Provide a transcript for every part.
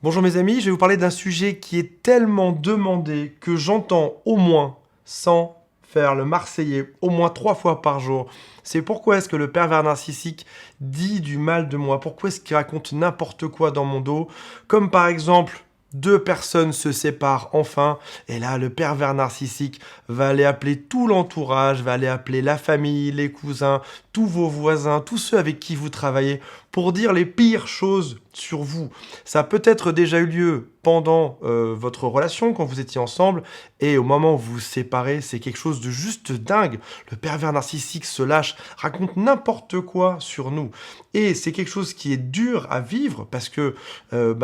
Bonjour mes amis, je vais vous parler d'un sujet qui est tellement demandé que j'entends au moins, sans faire le Marseillais, au moins 3 fois par jour. C'est pourquoi est-ce que le pervers narcissique dit du mal de moi? Pourquoi est-ce qu'il raconte n'importe quoi dans mon dos? Comme par exemple, deux personnes se séparent enfin, et là le pervers narcissique va aller appeler tout l'entourage, va aller appeler la famille, les cousins, tous vos voisins, tous ceux avec qui vous travaillez, pour dire les pires choses sur vous. Ça a peut-être déjà eu lieu pendant votre relation, quand vous étiez ensemble, et au moment où vous vous séparez, c'est quelque chose de juste dingue. Le pervers narcissique se lâche, raconte n'importe quoi sur nous. Et c'est quelque chose qui est dur à vivre, parce que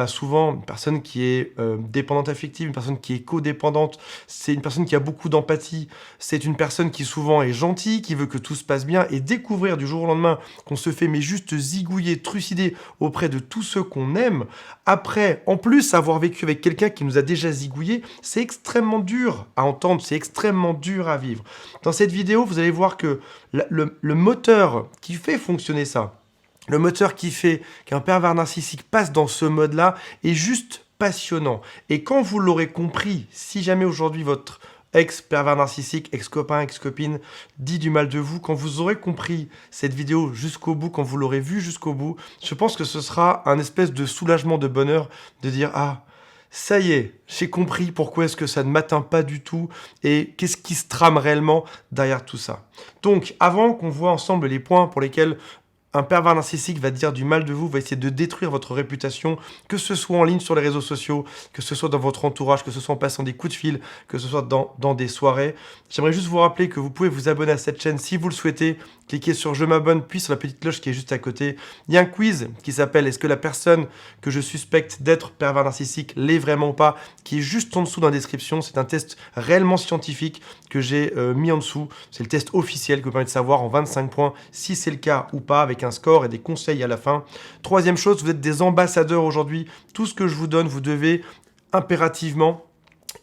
souvent, une personne qui est dépendante affective, une personne qui est codépendante, c'est une personne qui a beaucoup d'empathie, c'est une personne qui souvent est gentille, qui veut que tout se passe bien, et découvrir du jour au lendemain qu'on se fait mais juste zigouiller, trucider auprès de tous ceux qu'on aime, après, en plus, avoir vécu avec quelqu'un qui nous a déjà zigouillé, c'est extrêmement dur à entendre, c'est extrêmement dur à vivre. Dans cette vidéo, vous allez voir que le moteur qui fait fonctionner ça, le moteur qui fait qu'un pervers narcissique passe dans ce mode-là est juste passionnant. Et quand vous l'aurez compris, si jamais aujourd'hui votre ex-pervers narcissique, ex-copain, ex-copine dit du mal de vous, quand vous aurez compris cette vidéo jusqu'au bout, quand vous l'aurez vue jusqu'au bout, je pense que ce sera un espèce de soulagement, de bonheur, de dire « Ah, ça y est, j'ai compris pourquoi est-ce que ça ne m'atteint pas du tout et qu'est-ce qui se trame réellement derrière tout ça. » Donc, avant qu'on voit ensemble les points pour lesquels un pervers narcissique va dire du mal de vous, va essayer de détruire votre réputation, que ce soit en ligne sur les réseaux sociaux, que ce soit dans votre entourage, que ce soit en passant des coups de fil, que ce soit dans des soirées. J'aimerais juste vous rappeler que vous pouvez vous abonner à cette chaîne si vous le souhaitez. Cliquez sur je m'abonne, puis sur la petite cloche qui est juste à côté. Il y a un quiz qui s'appelle est-ce que la personne que je suspecte d'être pervers narcissique l'est vraiment ou pas, qui est juste en dessous dans la description. C'est un test réellement scientifique que j'ai mis en dessous. C'est le test officiel qui vous permet de savoir en 25 points si c'est le cas ou pas, avec un score et des conseils à la fin. Troisième chose, vous êtes des ambassadeurs aujourd'hui. Tout ce que je vous donne, vous devez impérativement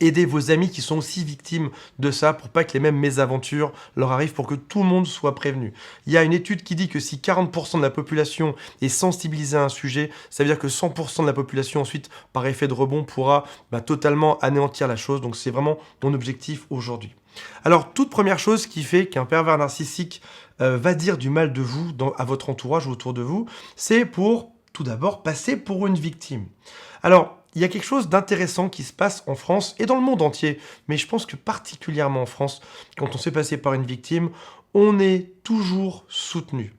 aider vos amis qui sont aussi victimes de ça pour pas que les mêmes mésaventures leur arrivent, pour que tout le monde soit prévenu. Il y a une étude qui dit que si 40% de la population est sensibilisée à un sujet, ça veut dire que 100% de la population ensuite, par effet de rebond, pourra totalement anéantir la chose. Donc c'est vraiment mon objectif aujourd'hui. Alors, toute première chose qui fait qu'un pervers narcissique va dire du mal de vous à votre entourage ou autour de vous, c'est pour, tout d'abord, passer pour une victime. Alors, il y a quelque chose d'intéressant qui se passe en France et dans le monde entier, mais je pense que particulièrement en France, quand on se fait passer par une victime, on est toujours soutenu.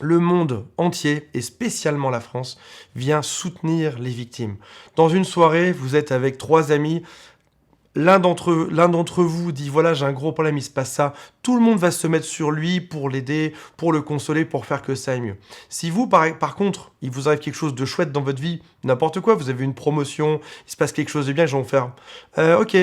Le monde entier, et spécialement la France, vient soutenir les victimes. Dans une soirée, vous êtes avec 3 amis, l'un d'entre vous dit « Voilà, j'ai un gros problème, il se passe ça ». Tout le monde va se mettre sur lui pour l'aider, pour le consoler, pour faire que ça aille mieux. Si vous, par contre, il vous arrive quelque chose de chouette dans votre vie, n'importe quoi, vous avez une promotion, il se passe quelque chose de bien, les gens vont faire ok,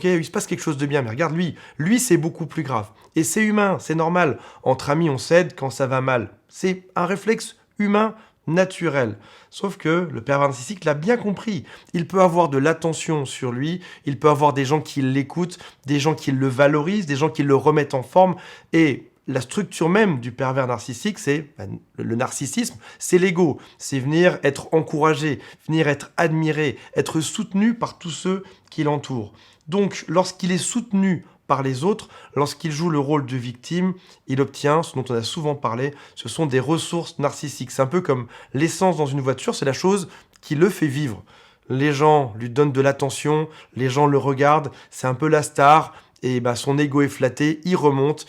il se passe quelque chose de bien, mais regarde lui c'est beaucoup plus grave. » Et c'est humain, c'est normal. Entre amis, on s'aide quand ça va mal. C'est un réflexe humain naturel. Sauf que le pervers narcissique l'a bien compris. Il peut avoir de l'attention sur lui, il peut avoir des gens qui l'écoutent, des gens qui le valorisent, des gens qui le remettent en forme. Et la structure même du pervers narcissique, c'est le narcissisme, c'est l'ego. C'est venir être encouragé, venir être admiré, être soutenu par tous ceux qui l'entourent. Donc, lorsqu'il est soutenu par les autres, lorsqu'il joue le rôle de victime, il obtient ce dont on a souvent parlé, ce sont des ressources narcissiques. C'est un peu comme l'essence dans une voiture, c'est la chose qui le fait vivre. Les gens lui donnent de l'attention, les gens le regardent, c'est un peu la star, et son ego est flatté, il remonte,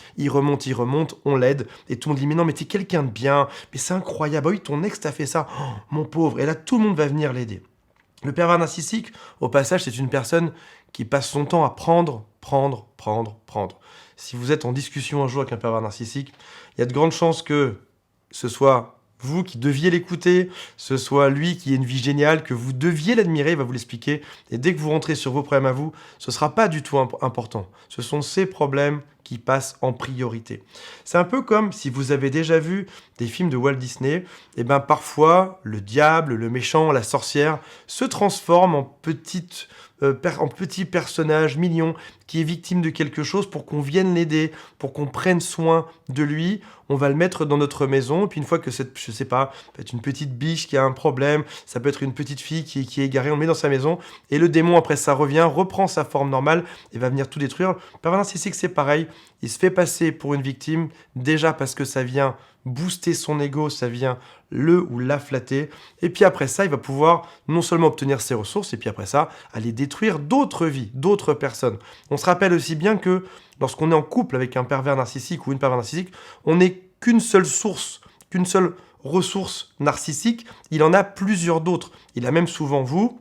on l'aide, et tout le monde dit « Mais non, mais t'es quelqu'un de bien, mais c'est incroyable, ah oui, ton ex t'a fait ça, oh, mon pauvre », et là tout le monde va venir l'aider. Le pervers narcissique, au passage, c'est une personne qui passe son temps à prendre. Si vous êtes en discussion un jour avec un pervers narcissique, il y a de grandes chances que ce soit vous qui deviez l'écouter, ce soit lui qui ait une vie géniale, que vous deviez l'admirer, il va vous l'expliquer. Et dès que vous rentrez sur vos problèmes à vous, ce ne sera pas du tout important. Ce sont ses problèmes qui passe en priorité. C'est un peu comme si vous avez déjà vu des films de Walt Disney, et ben parfois le diable, le méchant, la sorcière se transforme en petit personnage mignon qui est victime de quelque chose pour qu'on vienne l'aider, pour qu'on prenne soin de lui. On va le mettre dans notre maison, et puis une fois que je sais pas, ça peut être une petite biche qui a un problème, ça peut être une petite fille qui est égarée, on le met dans sa maison, et le démon après ça revient, reprend sa forme normale et va venir tout détruire. Le pervers narcissique c'est pareil, il se fait passer pour une victime, déjà parce que ça vient booster son ego, ça vient le ou la flatter, et puis après ça, il va pouvoir non seulement obtenir ses ressources, et puis après ça, aller détruire d'autres vies, d'autres personnes. On se rappelle aussi bien que lorsqu'on est en couple avec un pervers narcissique ou une pervers narcissique, on n'est qu'une seule source, qu'une seule ressource narcissique, il en a plusieurs d'autres. Il a même souvent vous,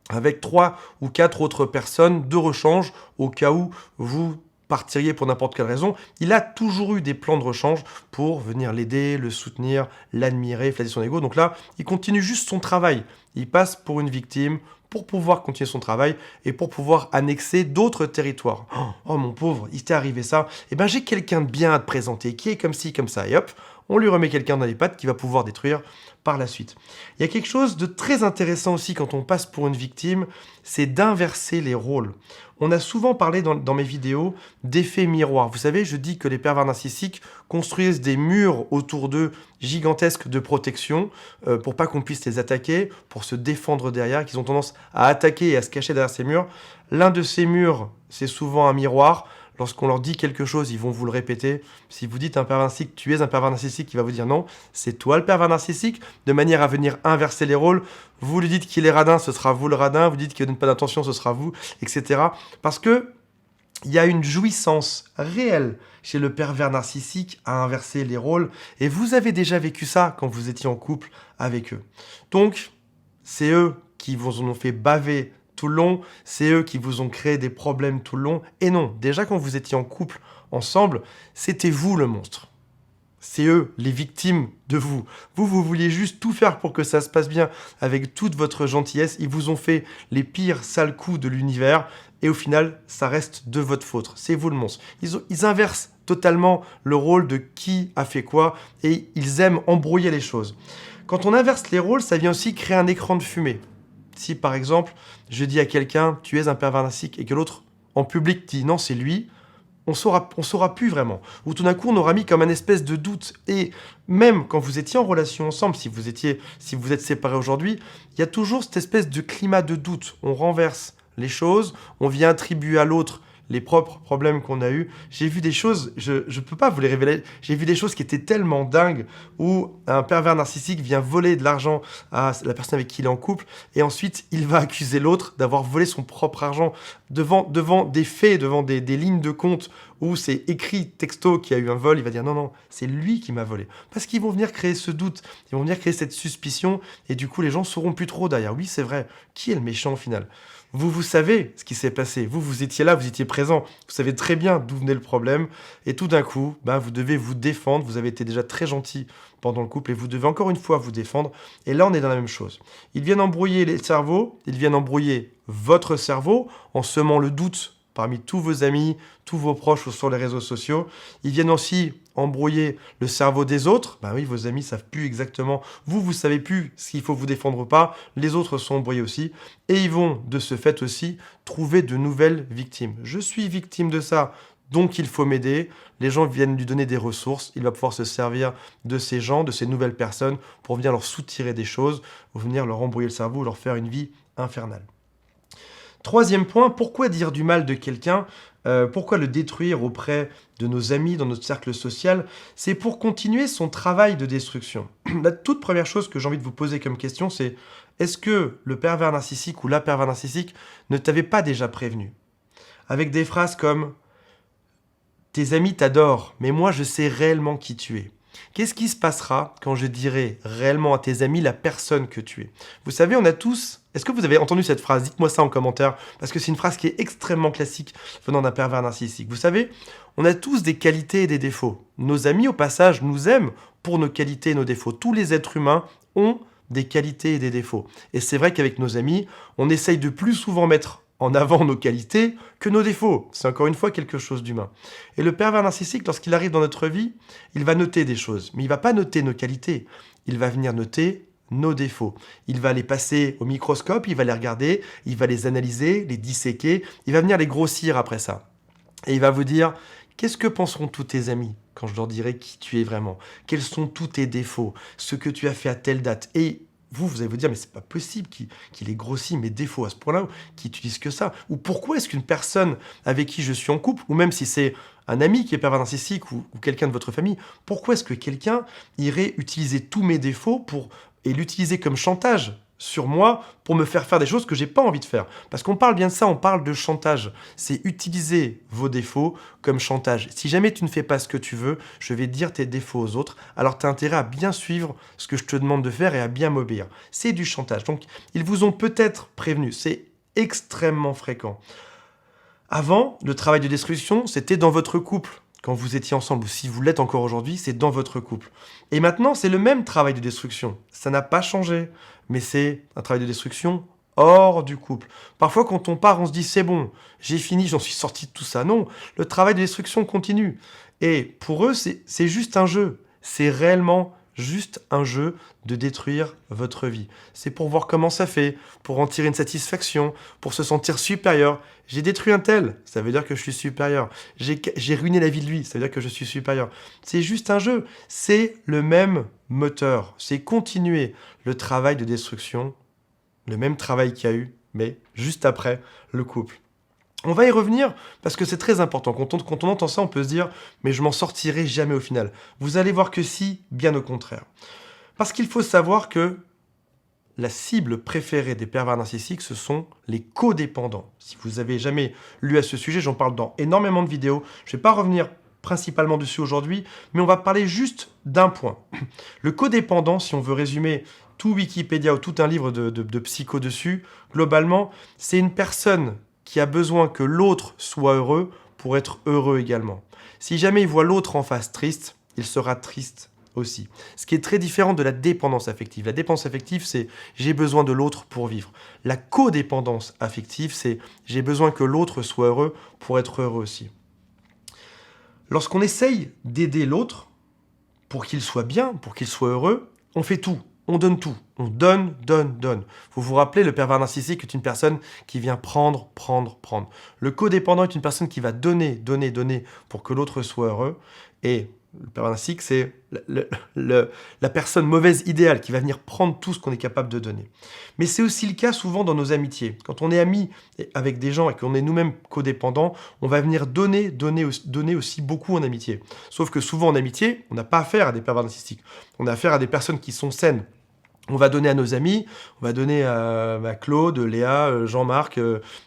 avec 3 ou 4 autres personnes de rechange, au cas où vous partiriez pour n'importe quelle raison. Il a toujours eu des plans de rechange pour venir l'aider, le soutenir, l'admirer, flatter son ego. Donc là, il continue juste son travail. Il passe pour une victime pour pouvoir continuer son travail et pour pouvoir annexer d'autres territoires. Oh mon pauvre, il t'est arrivé ça. Eh ben j'ai quelqu'un de bien à te présenter qui est comme ci, comme ça. Et hop, on lui remet quelqu'un dans les pattes qui va pouvoir détruire par la suite. Il y a quelque chose de très intéressant aussi quand on passe pour une victime, c'est d'inverser les rôles. On a souvent parlé dans mes vidéos d'effet miroir. Vous savez, je dis que les pervers narcissiques construisent des murs autour d'eux gigantesques de protection pour pas qu'on puisse les attaquer, pour se défendre derrière, qu'ils ont tendance à attaquer et à se cacher derrière ces murs. L'un de ces murs, c'est souvent un miroir. Lorsqu'on leur dit quelque chose, ils vont vous le répéter. Si vous dites à un pervers narcissique, tu es un pervers narcissique, il va vous dire non, c'est toi le pervers narcissique, de manière à venir inverser les rôles. Vous lui dites qu'il est radin, ce sera vous le radin. Vous dites qu'il ne donne pas d'intention, ce sera vous, etc. Parce que il y a une jouissance réelle chez le pervers narcissique à inverser les rôles. Et vous avez déjà vécu ça quand vous étiez en couple avec eux. Donc, c'est eux qui vous en ont fait baver tout le long, c'est eux qui vous ont créé des problèmes tout le long. Et non, déjà quand vous étiez en couple ensemble, c'était vous le monstre. C'est eux, les victimes de vous. Vous vouliez juste tout faire pour que ça se passe bien avec toute votre gentillesse. Ils vous ont fait les pires sales coups de l'univers. Et au final, ça reste de votre faute. C'est vous le monstre. Ils inversent totalement le rôle de qui a fait quoi. Et ils aiment embrouiller les choses. Quand on inverse les rôles, ça vient aussi créer un écran de fumée. Si par exemple, je dis à quelqu'un, tu es un pervers narcissique, et que l'autre, en public, dit non, c'est lui, on saura plus vraiment. Ou tout d'un coup, on aura mis comme un espèce de doute. Et même quand vous étiez en relation ensemble, si vous êtes séparés aujourd'hui, il y a toujours cette espèce de climat de doute. On renverse les choses, on vient attribuer à l'autre les propres problèmes qu'on a eus. J'ai vu des choses, je ne peux pas vous les révéler, j'ai vu des choses qui étaient tellement dingues où un pervers narcissique vient voler de l'argent à la personne avec qui il est en couple et ensuite il va accuser l'autre d'avoir volé son propre argent devant des faits, devant des lignes de compte où c'est écrit texto qu'il y a eu un vol, il va dire non, c'est lui qui m'a volé. Parce qu'ils vont venir créer ce doute, ils vont venir créer cette suspicion et du coup les gens sauront plus trop derrière. Oui, c'est vrai, qui est le méchant au final ? Vous savez ce qui s'est passé. Vous étiez là, vous étiez présent. Vous savez très bien d'où venait le problème. Et tout d'un coup, vous devez vous défendre. Vous avez été déjà très gentil pendant le couple et vous devez encore une fois vous défendre. Et là, on est dans la même chose. Ils viennent embrouiller les cerveaux. Ils viennent embrouiller votre cerveau en semant le doute parmi tous vos amis, tous vos proches ou sur les réseaux sociaux. Ils viennent aussi embrouiller le cerveau des autres. Oui, vos amis savent plus exactement. Vous savez plus s'il faut vous défendre ou pas. Les autres sont embrouillés aussi. Et ils vont, de ce fait aussi, trouver de nouvelles victimes. Je suis victime de ça, donc il faut m'aider. Les gens viennent lui donner des ressources. Il va pouvoir se servir de ces gens, de ces nouvelles personnes, pour venir leur soutirer des choses, ou venir leur embrouiller le cerveau, leur faire une vie infernale. Troisième point, pourquoi dire du mal de quelqu'un ? Pourquoi le détruire auprès de nos amis, dans notre cercle social ? C'est pour continuer son travail de destruction. La toute première chose que j'ai envie de vous poser comme question, c'est est-ce que le pervers narcissique ou la pervers narcissique ne t'avait pas déjà prévenu ? Avec des phrases comme « Tes amis t'adorent, mais moi je sais réellement qui tu es ». Qu'est-ce qui se passera quand je dirai réellement à tes amis la personne que tu es ? Vous savez, on a tous... Est-ce que vous avez entendu cette phrase ? Dites-moi ça en commentaire, parce que c'est une phrase qui est extrêmement classique venant d'un pervers narcissique. Vous savez, on a tous des qualités et des défauts. Nos amis, au passage, nous aiment pour nos qualités et nos défauts. Tous les êtres humains ont des qualités et des défauts. Et c'est vrai qu'avec nos amis, on essaye de plus souvent mettre en avant nos qualités que nos défauts. C'est encore une fois quelque chose d'humain. Et le pervers narcissique, lorsqu'il arrive dans notre vie, il va noter des choses. Mais il ne va pas noter nos qualités. Il va venir noter nos défauts. Il va les passer au microscope, il va les regarder, il va les analyser, les disséquer, il va venir les grossir après ça. Et il va vous dire, qu'est-ce que penseront tous tes amis quand je leur dirai qui tu es vraiment? Quels sont tous tes défauts? Ce que tu as fait à telle date? Et vous allez vous dire, mais c'est pas possible qu'il ait grossi mes défauts à ce point-là, qu'il utilise que ça. Ou pourquoi est-ce qu'une personne avec qui je suis en couple, ou même si c'est un ami qui est pervers narcissique ou quelqu'un de votre famille, pourquoi est-ce que quelqu'un irait utiliser tous mes défauts et l'utiliser comme chantage sur moi pour me faire des choses que j'ai pas envie de faire? Parce qu'on parle bien de ça, on parle de chantage. C'est utiliser vos défauts comme chantage. Si jamais tu ne fais pas ce que tu veux, je vais dire tes défauts aux autres. Alors tu as intérêt à bien suivre ce que je te demande de faire et à bien m'obéir. C'est du chantage. Donc ils vous ont peut-être prévenu. C'est extrêmement fréquent. Avant, le travail de destruction, c'était dans votre couple. Quand vous étiez ensemble, ou si vous l'êtes encore aujourd'hui, c'est dans votre couple. Et maintenant, c'est le même travail de destruction. Ça n'a pas changé, mais c'est un travail de destruction hors du couple. Parfois, quand on part, on se dit, c'est bon, j'ai fini, j'en suis sorti de tout ça. Non, le travail de destruction continue. Et pour eux, c'est juste un jeu. C'est réellement juste un jeu de détruire votre vie. C'est pour voir comment ça fait, pour en tirer une satisfaction, pour se sentir supérieur. J'ai détruit un tel, ça veut dire que je suis supérieur. J'ai ruiné la vie de lui, ça veut dire que je suis supérieur. C'est juste un jeu. C'est le même moteur. C'est continuer le travail de destruction, le même travail qu'il y a eu, mais juste après le couple. On va y revenir parce que c'est très important. Quand on entend ça, on peut se dire « mais je m'en sortirai jamais au final ». Vous allez voir que si, bien au contraire. Parce qu'il faut savoir que la cible préférée des pervers narcissiques, ce sont les codépendants. Si vous avez jamais lu à ce sujet, j'en parle dans énormément de vidéos. Je ne vais pas revenir principalement dessus aujourd'hui, mais on va parler juste d'un point. Le codépendant, si on veut résumer tout Wikipédia ou tout un livre de psycho dessus, globalement, c'est une personne qui a besoin que l'autre soit heureux pour être heureux également. Si jamais il voit l'autre en face triste, il sera triste aussi. Ce qui est très différent de la dépendance affective. La dépendance affective, c'est j'ai besoin de l'autre pour vivre. La codépendance affective, c'est j'ai besoin que l'autre soit heureux pour être heureux aussi. Lorsqu'on essaye d'aider l'autre pour qu'il soit bien, pour qu'il soit heureux, on fait tout. On donne tout. On donne. Vous vous rappelez, le pervers narcissique est une personne qui vient prendre. Le codépendant est une personne qui va donner pour que l'autre soit heureux. Et le pervers narcissique, c'est la personne mauvaise idéale qui va venir prendre tout ce qu'on est capable de donner. Mais c'est aussi le cas souvent dans nos amitiés. Quand on est amis avec des gens et qu'on est nous-mêmes codépendants, on va venir donner aussi beaucoup en amitié. Sauf que souvent en amitié, on n'a pas affaire à des pervers narcissiques. On a affaire à des personnes qui sont saines. On va donner à nos amis, on va donner à Claude, Léa, Jean-Marc,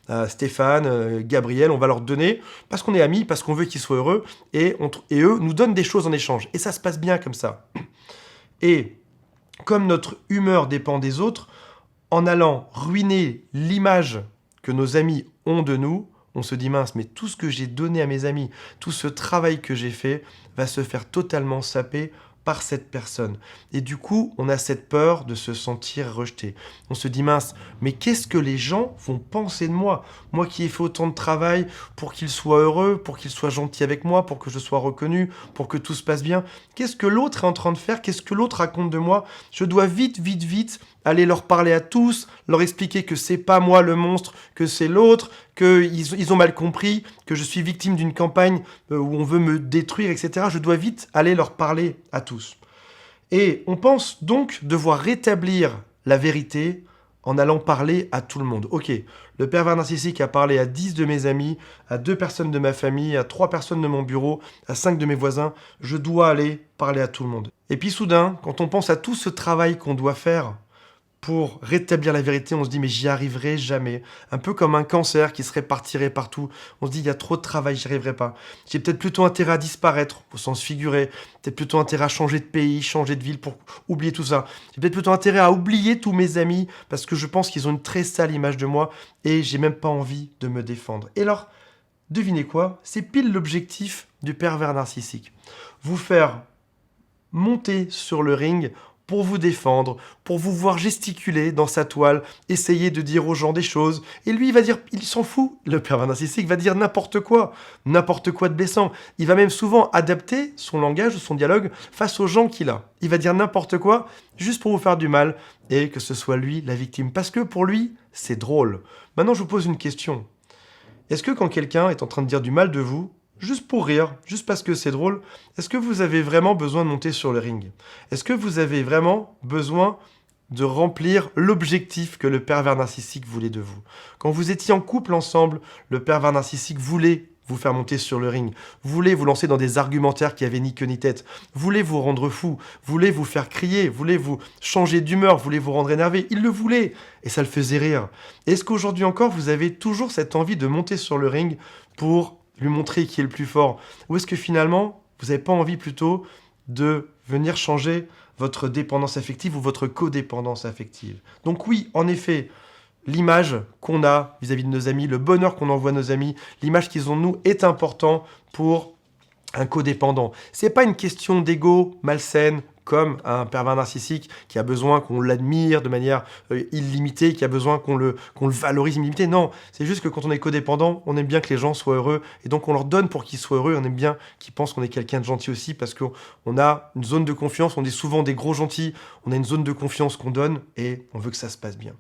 à Stéphane, Gabriel, on va leur donner parce qu'on est amis, parce qu'on veut qu'ils soient heureux, et eux nous donnent des choses en échange. Et ça se passe bien comme ça. Et comme notre humeur dépend des autres, en allant ruiner l'image que nos amis ont de nous, on se dit mince, mais tout ce que j'ai donné à mes amis, tout ce travail que j'ai fait, va se faire totalement saper par cette personne. Et du coup, on a cette peur de se sentir rejeté. On se dit mince, mais qu'est-ce que les gens vont penser de moi? Moi qui ai fait autant de travail pour qu'ils soient heureux, pour qu'ils soient gentils avec moi, pour que je sois reconnu, pour que tout se passe bien. Qu'est-ce que l'autre est en train de faire? Qu'est-ce que l'autre raconte de moi? Je dois vite aller leur parler à tous, leur expliquer que c'est pas moi le monstre, que c'est l'autre, qu'ils ont mal compris, que je suis victime d'une campagne où on veut me détruire, etc. Je dois vite aller leur parler à tous. Et on pense donc devoir rétablir la vérité en allant parler à tout le monde. Ok, le pervers narcissique a parlé à 10 de mes amis, à 2 personnes de ma famille, à 3 personnes de mon bureau, à 5 de mes voisins. Je dois aller parler à tout le monde. Et puis soudain, quand on pense à tout ce travail qu'on doit faire pour rétablir la vérité, on se dit mais j'y arriverai jamais. Un peu comme un cancer qui se répartirait partout. On se dit il y a trop de travail, j'y arriverai pas. J'ai peut-être plutôt intérêt à disparaître, au sens figuré. Peut-être plutôt intérêt à changer de pays, changer de ville pour oublier tout ça. J'ai peut-être plutôt intérêt à oublier tous mes amis parce que je pense qu'ils ont une très sale image de moi et j'ai même pas envie de me défendre. Et alors, devinez quoi? C'est pile l'objectif du pervers narcissique. Vous faire monter sur le ring pour vous défendre, pour vous voir gesticuler dans sa toile, essayer de dire aux gens des choses. Et lui, il va dire, il s'en fout. Le pervers narcissique va dire n'importe quoi de blessant. Il va même souvent adapter son langage ou son dialogue face aux gens qu'il a. Il va dire n'importe quoi juste pour vous faire du mal et que ce soit lui la victime. Parce que pour lui, c'est drôle. Maintenant, je vous pose une question. Est-ce que quand quelqu'un est en train de dire du mal de vous, juste pour rire, juste parce que c'est drôle, est-ce que vous avez vraiment besoin de monter sur le ring? Est-ce que vous avez vraiment besoin de remplir l'objectif que le pervers narcissique voulait de vous? Quand vous étiez en couple ensemble, le pervers narcissique voulait vous faire monter sur le ring, voulait vous lancer dans des argumentaires qui avaient ni queue ni tête, voulait vous rendre fou, voulait vous faire crier, voulait vous changer d'humeur, voulait vous rendre énervé. Il le voulait et ça le faisait rire. Est-ce qu'aujourd'hui encore, vous avez toujours cette envie de monter sur le ring pour lui montrer qui est le plus fort? Ou est-ce que finalement, vous n'avez pas envie plutôt de venir changer votre dépendance affective ou votre codépendance affective? Donc oui, en effet, l'image qu'on a vis-à-vis de nos amis, le bonheur qu'on envoie à nos amis, l'image qu'ils ont de nous est important pour un codépendant. C'est pas une question d'ego malsaine comme un pervers narcissique qui a besoin qu'on l'admire de manière illimitée, qui a besoin qu'on le valorise illimité. Non, c'est juste que quand on est codépendant, on aime bien que les gens soient heureux et donc on leur donne pour qu'ils soient heureux. On aime bien qu'ils pensent qu'on est quelqu'un de gentil aussi parce qu'on a une zone de confiance, on est souvent des gros gentils, on a une zone de confiance qu'on donne et on veut que ça se passe bien.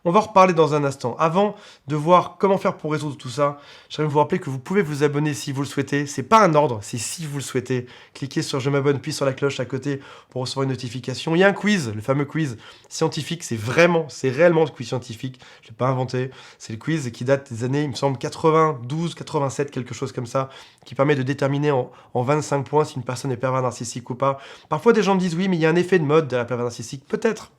On va en reparler dans un instant. Avant de voir comment faire pour résoudre tout ça, j'aimerais vous rappeler que vous pouvez vous abonner si vous le souhaitez. C'est pas un ordre, c'est si vous le souhaitez. Cliquez sur je m'abonne, puis sur la cloche à côté pour recevoir une notification. Il y a un quiz, le fameux quiz scientifique. C'est réellement le quiz scientifique. Je l'ai pas inventé. C'est le quiz qui date des années, il me semble, 92, 87, quelque chose comme ça, qui permet de déterminer en 25 points si une personne est pervers narcissique ou pas. Parfois, des gens me disent oui, mais il y a un effet de mode de la pervers narcissique. Peut-être.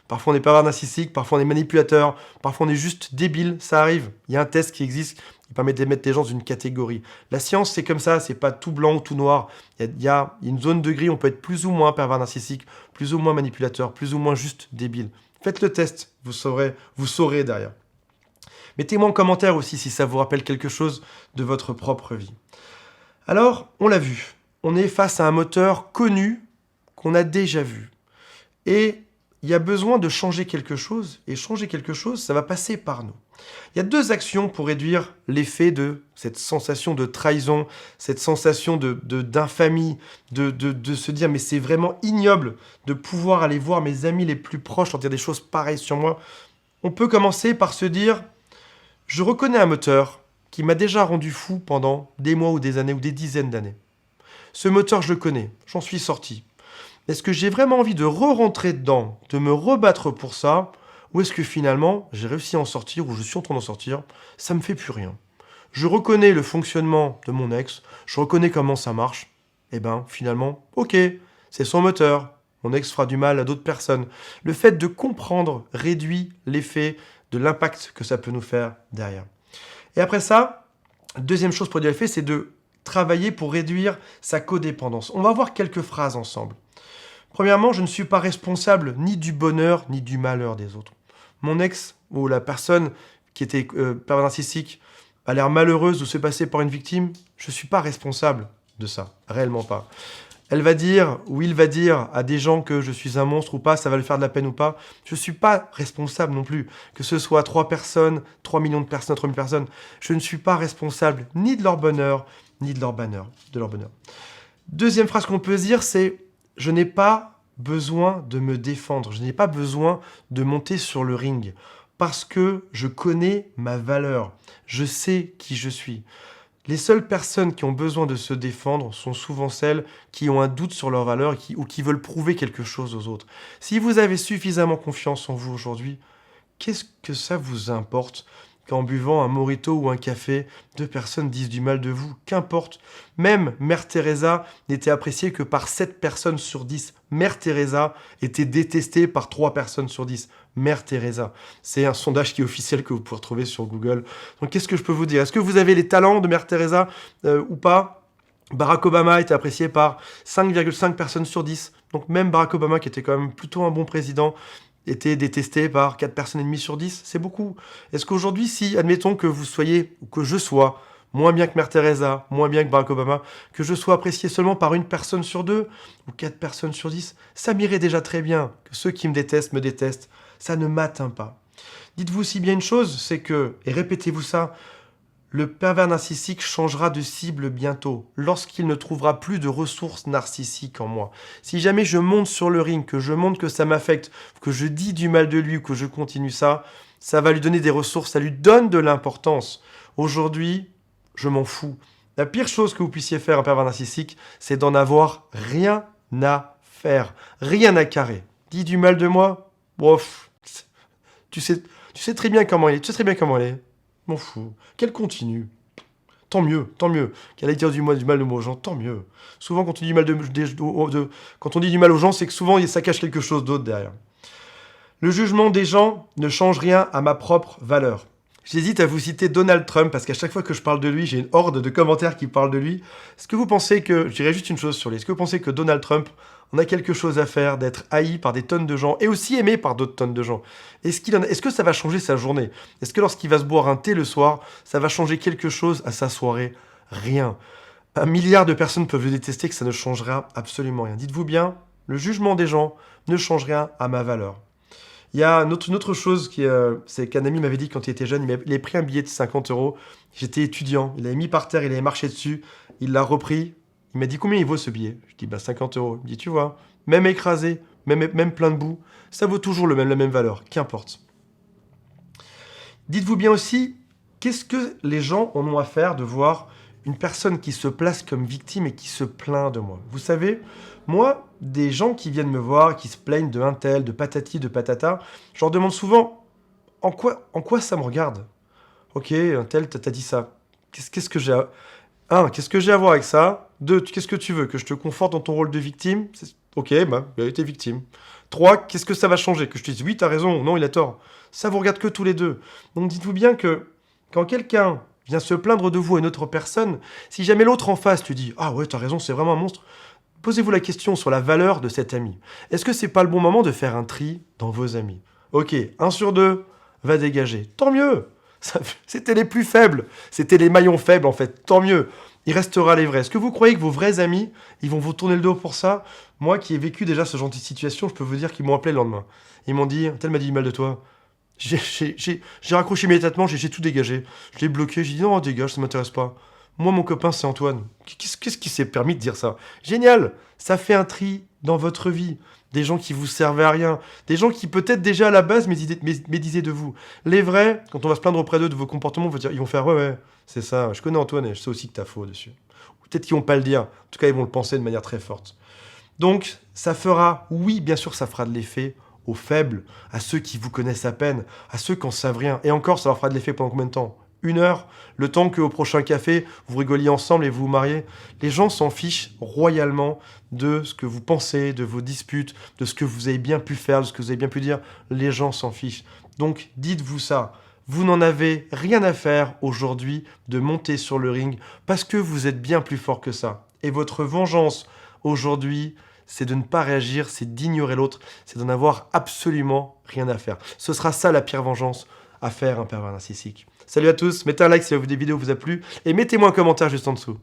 Parfois on est pervers narcissique, parfois on est manipulateur, parfois on est juste débile, ça arrive. Il y a un test qui existe qui permet de mettre les gens dans une catégorie. La science c'est comme ça, c'est pas tout blanc ou tout noir. Il y a une zone de gris, on peut être plus ou moins pervers narcissique, plus ou moins manipulateur, plus ou moins juste débile. Faites le test, vous saurez derrière. Mettez-moi en commentaire aussi si ça vous rappelle quelque chose de votre propre vie. Alors, on l'a vu, on est face à un moteur connu qu'on a déjà vu. Et il y a besoin de changer quelque chose, et changer quelque chose, ça va passer par nous. Il y a deux actions pour réduire l'effet de cette sensation de trahison, cette sensation d'infamie, de se dire « mais c'est vraiment ignoble de pouvoir aller voir mes amis les plus proches leur dire des choses pareilles sur moi ». On peut commencer par se dire « je reconnais un moteur qui m'a déjà rendu fou pendant des mois ou des années ou des dizaines d'années. Ce moteur, je le connais, j'en suis sorti. Est-ce que j'ai vraiment envie de re-rentrer dedans, de me rebattre pour ça? Ou est-ce que finalement, j'ai réussi à en sortir ou je suis en train d'en sortir? Ça me fait plus rien. Je reconnais le fonctionnement de mon ex, je reconnais comment ça marche. Et ben finalement, ok, c'est son moteur. Mon ex fera du mal à d'autres personnes. Le fait de comprendre réduit l'effet de l'impact que ça peut nous faire derrière. Et après ça, deuxième chose pour réduire l'effet, c'est de travailler pour réduire sa codépendance. On va voir quelques phrases ensemble. Premièrement, je ne suis pas responsable ni du bonheur ni du malheur des autres. Mon ex ou la personne qui était pervers narcissique a l'air malheureuse ou se passer par une victime, je ne suis pas responsable de ça, réellement pas. Elle va dire ou il va dire à des gens que je suis un monstre ou pas, ça va lui faire de la peine ou pas. Je ne suis pas responsable non plus. Que ce soit 3 personnes, 3 millions de personnes, 3 000 personnes, je ne suis pas responsable ni de leur bonheur, ni de leur bonheur. Deuxième phrase qu'on peut se dire, c'est « je n'ai pas besoin de me défendre, je n'ai pas besoin de monter sur le ring parce que je connais ma valeur, je sais qui je suis ». Les seules personnes qui ont besoin de se défendre sont souvent celles qui ont un doute sur leur valeur ou qui veulent prouver quelque chose aux autres. Si vous avez suffisamment confiance en vous aujourd'hui, qu'est-ce que ça vous importe qu'en buvant un mojito ou un café, 2 personnes disent du mal de vous? Qu'importe. Même Mère Teresa n'était appréciée que par 7 personnes sur 10. Mère Teresa était détestée par 3 personnes sur 10. Mère Teresa. C'est un sondage qui est officiel que vous pouvez retrouver sur Google. Donc qu'est-ce que je peux vous dire? Est-ce que vous avez les talents de Mère Teresa ou pas? Barack Obama était apprécié par 5,5 personnes sur 10. Donc même Barack Obama, qui était quand même plutôt un bon président, était détesté par 4 personnes et demie sur 10. C'est beaucoup. Est-ce qu'aujourd'hui, si, admettons que vous soyez, ou que je sois, moins bien que Mère Teresa, moins bien que Barack Obama, que je sois apprécié seulement par une personne sur 2 ou 4 personnes sur 10, ça m'irait déjà très bien. Que ceux qui me détestent, ça ne m'atteint pas. Dites-vous aussi bien une chose, c'est que, et répétez-vous ça, le pervers narcissique changera de cible bientôt, lorsqu'il ne trouvera plus de ressources narcissiques en moi. Si jamais je monte sur le ring, que je montre que ça m'affecte, que je dis du mal de lui ou que je continue ça, ça va lui donner des ressources, ça lui donne de l'importance. Aujourd'hui, je m'en fous. La pire chose que vous puissiez faire un pervers narcissique, c'est d'en avoir rien à faire, rien à carrer. Dis du mal de moi, bof, tu sais très bien comment il est, tu sais très bien comment elle est. M'en fous. Qu'elle continue. Tant mieux. Qu'elle aille dire du mal de moi aux gens, tant mieux. Souvent, quand on dit du mal quand on dit du mal aux gens, c'est que souvent, ça cache quelque chose d'autre derrière. Le jugement des gens ne change rien à ma propre valeur. J'hésite à vous citer Donald Trump, parce qu'à chaque fois que je parle de lui, j'ai une horde de commentaires qui parlent de lui. Est-ce que vous pensez que, je dirais juste une chose sur lui, est-ce que vous pensez que Donald Trump en a quelque chose à faire d'être haï par des tonnes de gens, et aussi aimé par d'autres tonnes de gens? Est-ce que ça va changer sa journée? Est-ce que lorsqu'il va se boire un thé le soir, ça va changer quelque chose à sa soirée? Rien. 1 milliard de personnes peuvent le détester, que ça ne changera absolument rien. Dites-vous bien, le jugement des gens ne change rien à ma valeur. Il y a une autre chose c'est qu'un ami m'avait dit quand il était jeune, il avait pris un billet de 50 euros. J'étais étudiant, il l'avait mis par terre, il avait marché dessus, il l'a repris. Il m'a dit combien il vaut ce billet? Je dis 50 euros. Il me dit tu vois, même écrasé, même plein de boue, ça vaut toujours la même valeur, qu'importe. Dites-vous bien aussi, qu'est-ce que les gens en ont à faire de voir une personne qui se place comme victime et qui se plaint de moi? Vous savez, moi, des gens qui viennent me voir, qui se plaignent de un tel, de patati, de patata, je leur demande souvent en quoi ça me regarde? Ok, un tel t'a dit ça. Qu'est-ce que j'ai à... Qu'est-ce que j'ai à voir avec ça? 2, qu'est-ce que tu veux? Que je te conforte dans ton rôle de victime? Ok, bah, t'es victime. 3, qu'est-ce que ça va changer? Que je te dise oui, t'as raison, non, il a tort. Ça vous regarde que tous les deux. Donc dites-vous bien que quand quelqu'un vient se plaindre de vous à une autre personne, si jamais l'autre en face tu dis ah ouais, t'as raison, c'est vraiment un monstre, posez-vous la question sur la valeur de cet ami. Est-ce que c'est pas le bon moment de faire un tri dans vos amis? Ok, 1 sur 2 va dégager. Tant mieux! C'était les plus faibles. C'était les maillons faibles, en fait. Tant mieux. Il restera les vrais. Est-ce que vous croyez que vos vrais amis, ils vont vous tourner le dos pour ça? Moi, qui ai vécu déjà ce genre de situation, je peux vous dire qu'ils m'ont appelé le lendemain. Ils m'ont dit, tel m'a dit du mal de toi. J'ai raccroché immédiatement, j'ai tout dégagé. Je l'ai bloqué, j'ai dit non, dégage, ça m'intéresse pas. Moi, mon copain, c'est Antoine. Qu'est-ce qui s'est permis de dire ça? Génial! Ça fait un tri dans votre vie. Des gens qui vous servaient à rien. Des gens qui, peut-être déjà à la base, médisaient de vous. Les vrais, quand on va se plaindre auprès d'eux de vos comportements, ils vont faire ouais, c'est ça, je connais Antoine et je sais aussi que t'as faux dessus. Ou peut-être qu'ils vont pas le dire. En tout cas, ils vont le penser de manière très forte. Donc, ça fera, oui, bien sûr, ça fera de l'effet aux faibles, à ceux qui vous connaissent à peine, à ceux qui en savent rien. Et encore, ça leur fera de l'effet pendant combien de temps? 1 heure, le temps qu'au prochain café, vous rigoliez ensemble et vous vous mariez. Les gens s'en fichent royalement de ce que vous pensez, de vos disputes, de ce que vous avez bien pu faire, de ce que vous avez bien pu dire. Les gens s'en fichent. Donc, dites-vous ça. Vous n'en avez rien à faire aujourd'hui de monter sur le ring parce que vous êtes bien plus fort que ça. Et votre vengeance aujourd'hui, c'est de ne pas réagir, c'est d'ignorer l'autre, c'est d'en avoir absolument rien à faire. Ce sera ça la pire vengeance à faire un pervers narcissique. Salut à tous, mettez un like si la vidéo vous a plu et mettez-moi un commentaire juste en dessous.